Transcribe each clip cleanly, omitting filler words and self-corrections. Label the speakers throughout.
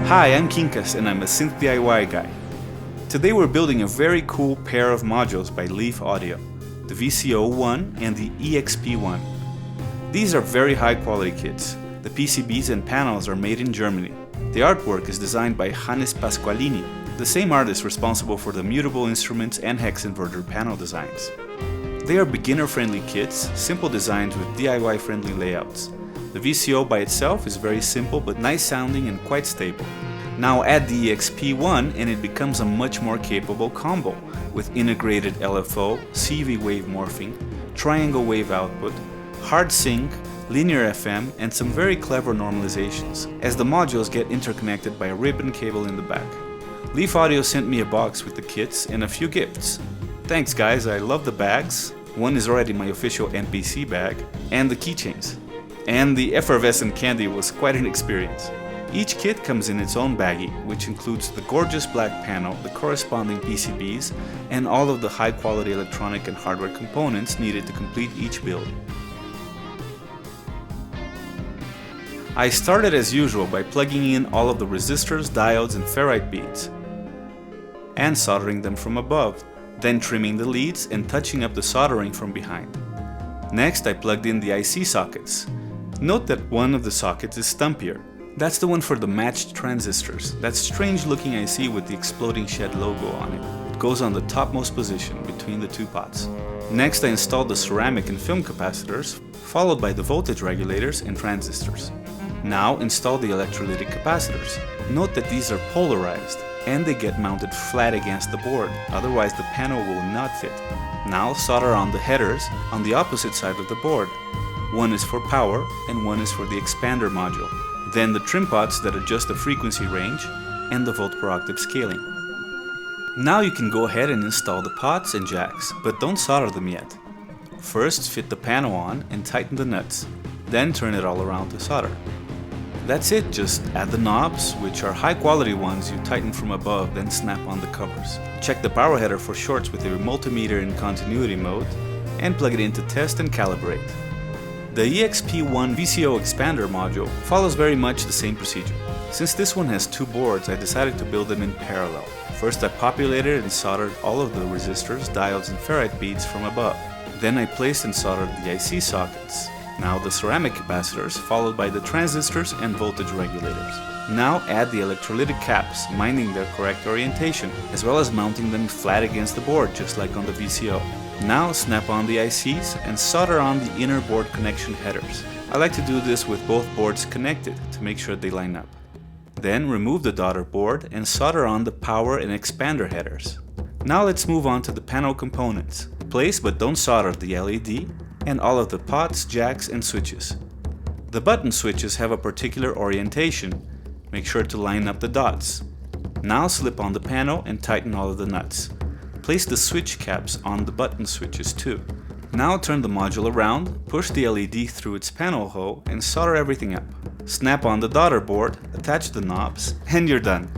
Speaker 1: Hi, I'm Kinkas and I'm a synth DIY guy. Today we're building a very cool pair of modules by Leaf Audio, the VCO-1 and the EXP-1. These are very high quality kits. The PCBs and panels are made in Germany. The artwork is designed by Hannes Pasqualini, the same artist responsible for the mutable instruments and hex inverter panel designs. They are beginner-friendly kits, simple designs with DIY-friendly layouts. The VCO by itself is very simple but nice sounding and quite stable. Now add the EXP-1 and it becomes a much more capable combo with integrated LFO, CV wave morphing, triangle wave output, hard sync, linear FM, and some very clever normalizations, as the modules get interconnected by a ribbon cable in the back. Leaf Audio sent me a box with the kits and a few gifts. Thanks guys, I love the bags. One is already my official NPC bag, and the keychains. And the effervescent candy was quite an experience. Each kit comes in its own baggie, which includes the gorgeous black panel, the corresponding PCBs, and all of the high-quality electronic and hardware components needed to complete each build. I started as usual by plugging in all of the resistors, diodes, and ferrite beads, and soldering them from above, then trimming the leads and touching up the soldering from behind. Next, I plugged in the IC sockets. Note that one of the sockets is stumpier. That's the one for the matched transistors, that strange looking IC with the exploding shed logo on it. It goes on the topmost position between the two pots. Next, I installed the ceramic and film capacitors, followed by the voltage regulators and transistors. Now install the electrolytic capacitors. Note that these are polarized and they get mounted flat against the board, otherwise the panel will not fit. Now solder on the headers on the opposite side of the board. One is for power and one is for the expander module. Then the trim pots that adjust the frequency range and the volt per octave scaling. Now you can go ahead and install the pots and jacks, but don't solder them yet. First fit the panel on and tighten the nuts, then turn it all around to solder. That's it, just add the knobs, which are high quality ones you tighten from above, then snap on the covers. Check the power header for shorts with your multimeter in continuity mode, and plug it in to test and calibrate. The EXP-1 VCO expander module follows very much the same procedure. Since this one has two boards, I decided to build them in parallel. First I populated and soldered all of the resistors, diodes, and ferrite beads from above. Then I placed and soldered the IC sockets. Now the ceramic capacitors, followed by the transistors and voltage regulators. Now add the electrolytic caps, minding their correct orientation, as well as mounting them flat against the board, just like on the VCO. Now snap on the ICs and solder on the inner board connection headers. I like to do this with both boards connected to make sure they line up. Then remove the daughter board and solder on the power and expander headers. Now let's move on to the panel components. Place but don't solder the LED and all of the pots, jacks, and switches. The button switches have a particular orientation. Make sure to line up the dots. Now slip on the panel and tighten all of the nuts. Place the switch caps on the button switches too. Now turn the module around, push the LED through its panel hole, and solder everything up. Snap on the daughter board, attach the knobs, and you're done.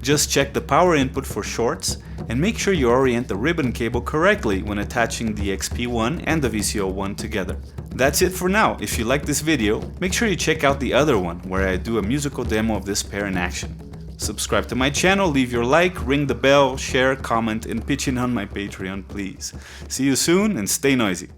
Speaker 1: Just check the power input for shorts and make sure you orient the ribbon cable correctly when attaching the EXP-1 and the VCO-1 together. That's it for now. If you like this video, make sure you check out the other one where I do a musical demo of this pair in action. Subscribe to my channel, leave your like, ring the bell, share, comment, and pitch in on my Patreon, please. See you soon and stay noisy.